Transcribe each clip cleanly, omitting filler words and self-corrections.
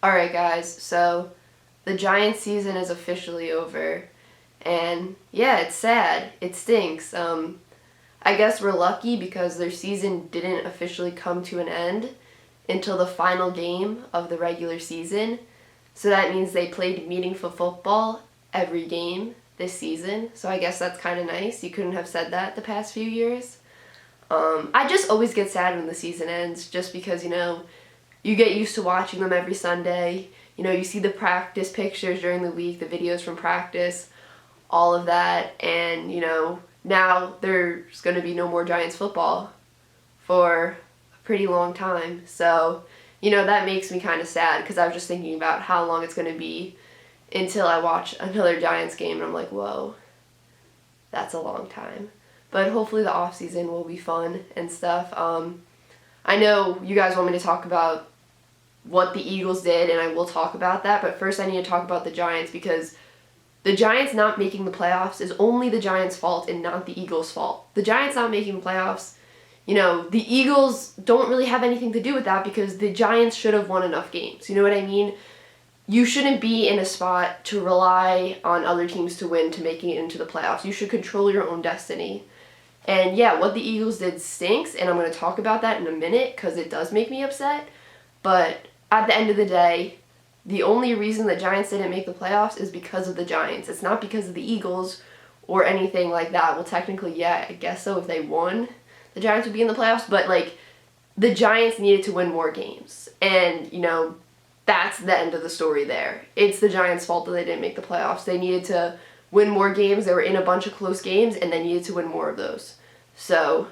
Alright guys, so the Giants season is officially over, and yeah, it's sad. It stinks. I guess we're lucky because their season didn't officially come to an end until the final game of the regular season. So that means they played meaningful football every game this season. So I guess that's kind of nice. You couldn't have said that the past few years. I just always get sad when the season ends just because, you get used to watching them every Sunday. You see the practice pictures during the week, the videos from practice, all of that. And, now there's going to be no more Giants football for a pretty long time. So, that makes me kind of sad because I was just thinking about how long it's going to be until I watch another Giants game. And I'm like, whoa, that's a long time. But hopefully the off season will be fun and stuff. I know you guys want me to talk about what the Eagles did, and I will talk about that, but first I need to talk about the Giants because the Giants not making the playoffs is only the Giants' fault and not the Eagles' fault. The Giants not making the playoffs, the Eagles don't really have anything to do with that because the Giants should have won enough games. You know what I mean? You shouldn't be in a spot to rely on other teams to win to making it into the playoffs. You should control your own destiny. And yeah, what the Eagles did stinks, and I'm going to talk about that in a minute because it does make me upset. But at the end of the day, the only reason the Giants didn't make the playoffs is because of the Giants. It's not because of the Eagles or anything like that. Well, technically, yeah, I guess so. If they won, the Giants would be in the playoffs. But, the Giants needed to win more games. And, that's the end of the story there. It's the Giants' fault that they didn't make the playoffs. They needed to win more games. They were in a bunch of close games, and they needed to win more of those. So,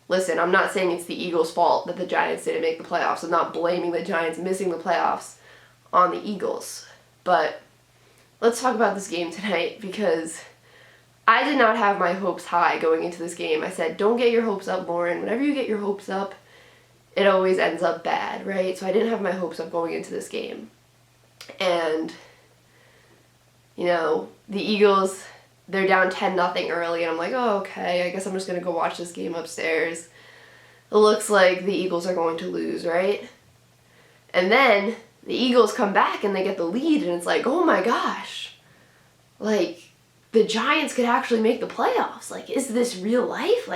listen, I'm not saying it's the Eagles' fault that the Giants didn't make the playoffs. I'm not blaming the Giants missing the playoffs on the Eagles. But let's talk about this game tonight because I did not have my hopes high going into this game. I said, don't get your hopes up, Lauren. Whenever you get your hopes up, it always ends up bad, right? So I didn't have my hopes up going into this game. And, the Eagles, they're down 10-0 early, and I'm like, oh, okay, I guess I'm just going to go watch this game upstairs. It looks like the Eagles are going to lose, right? And then the Eagles come back and they get the lead, and it's like, oh my gosh, the Giants could actually make the playoffs. Is this real life?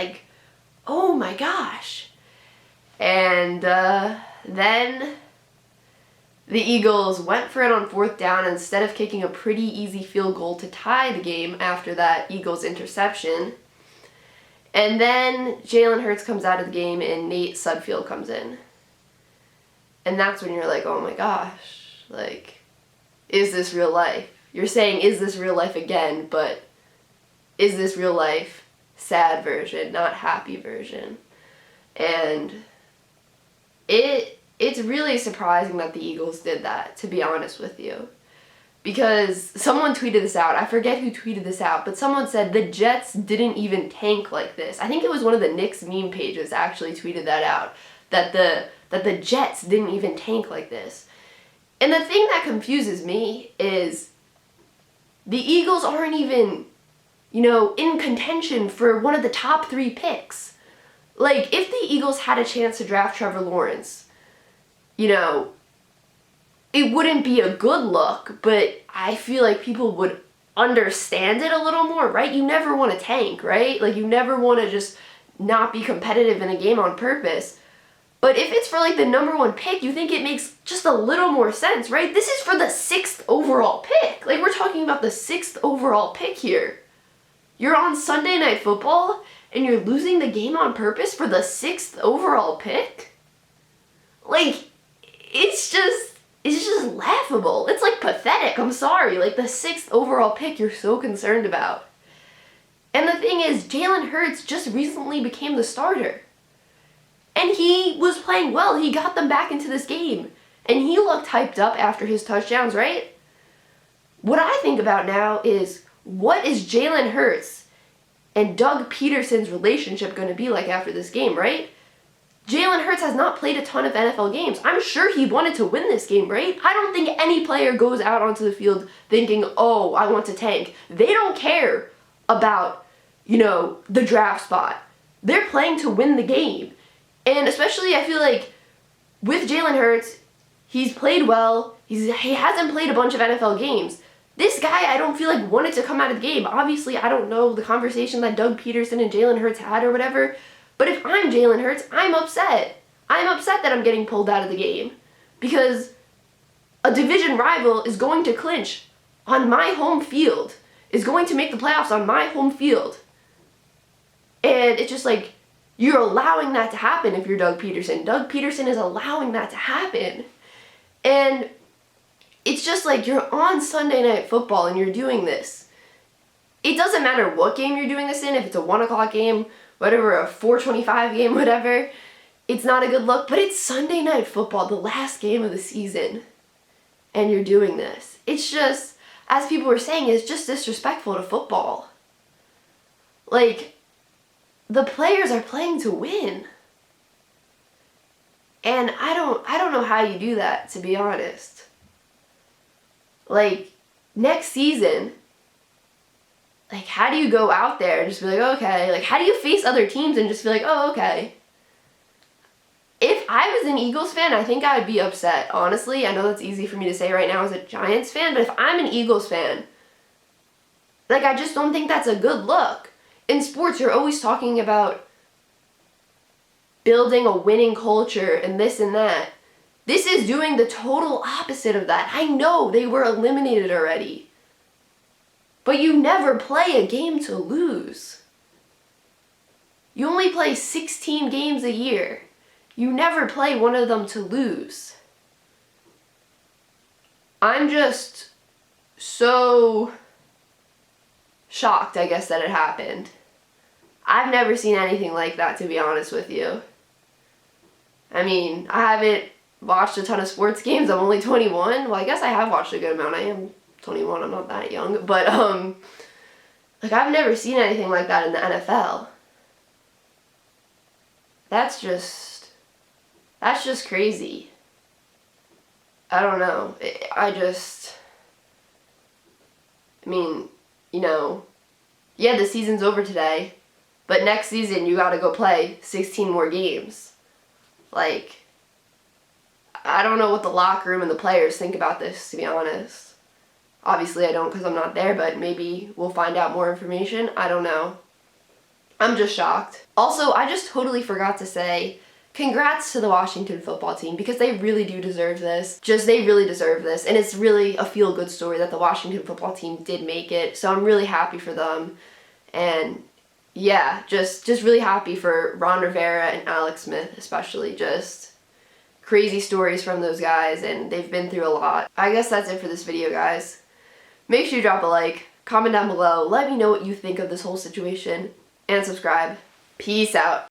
Oh my gosh. And then the Eagles went for it on 4th down instead of kicking a pretty easy field goal to tie the game after that Eagles interception. And then Jalen Hurts comes out of the game and Nate Sudfeld comes in. And that's when you're like, oh my gosh, is this real life? You're saying, is this real life again, but is this real life sad version, not happy version? And it's really surprising that the Eagles did that, to be honest with you. Because someone tweeted this out. I forget who tweeted this out, but someone said the Jets didn't even tank like this. I think it was one of the Knicks meme pages actually tweeted that out, that the Jets didn't even tank like this. And the thing that confuses me is the Eagles aren't even, in contention for one of the top 3 picks. If the Eagles had a chance to draft Trevor Lawrence, it wouldn't be a good look, but I feel like people would understand it a little more, right? You never want to tank, right? You never want to just not be competitive in a game on purpose. But if it's for the number 1 pick, you think it makes just a little more sense, right? This is for the 6th overall pick. We're talking about the 6th overall pick here. You're on Sunday Night Football and you're losing the game on purpose for the 6th overall pick? It's just laughable. It's pathetic. I'm sorry. The 6th overall pick you're so concerned about. And the thing is, Jalen Hurts just recently became the starter. And he was playing well. He got them back into this game. And he looked hyped up after his touchdowns, right? What I think about now is, what is Jalen Hurts and Doug Peterson's relationship going to be like after this game, right? Jalen Hurts has not played a ton of NFL games. I'm sure he wanted to win this game, right? I don't think any player goes out onto the field thinking, oh, I want to tank. They don't care about, the draft spot. They're playing to win the game. And especially, I feel like, with Jalen Hurts, He's played well. He hasn't played a bunch of NFL games. This guy, I don't feel like wanted to come out of the game. Obviously, I don't know the conversation that Doug Peterson and Jalen Hurts had or whatever, but if I'm Jalen Hurts, I'm upset. I'm upset that I'm getting pulled out of the game because a division rival is going to clinch on my home field, is going to make the playoffs on my home field. And it's just like, you're allowing that to happen if you're Doug Peterson. Doug Peterson is allowing that to happen. And it's just like, you're on Sunday Night Football and you're doing this. It doesn't matter what game you're doing this in, if it's a 1 o'clock game, whatever, a 4:25 game, whatever. It's not a good look, but it's Sunday Night Football, the last game of the season, and you're doing this. It's just, as people were saying, it's just disrespectful to football. Like, the players are playing to win. And I don't know how you do that, to be honest. Like, next season, like, how do you go out there and just be like, okay, like, how do you face other teams and just be like, oh, okay. If I was an Eagles fan, I think I'd be upset, honestly. I know that's easy for me to say right now as a Giants fan, but if I'm an Eagles fan, like, I just don't think that's a good look. In sports, you're always talking about building a winning culture and this and that. This is doing the total opposite of that. I know they were eliminated already. But you never play a game to lose. You only play 16 games a year. You never play one of them to lose. I'm just so shocked, I guess, that it happened. I've never seen anything like that, to be honest with you. I mean, I haven't watched a ton of sports games. I'm only 21. Well, I guess I have watched a good amount. I am 21. I'm not that young. But, like, I've never seen anything like that in the NFL. That's just crazy. I don't know. I mean, you know, yeah, the season's over today, but next season you gotta go play 16 more games. Like, I don't know what the locker room and the players think about this, to be honest. Obviously I don't because I'm not there, but maybe we'll find out more information. I don't know. I'm just shocked. Also, I just totally forgot to say, congrats to the Washington football team because they really do deserve this. They really deserve this. And it's really a feel-good story that the Washington football team did make it. So I'm really happy for them. And yeah, just really happy for Ron Rivera and Alex Smith especially. Just crazy stories from those guys, and they've been through a lot. I guess that's it for this video, guys. Make sure you drop a like, comment down below, let me know what you think of this whole situation, and subscribe. Peace out.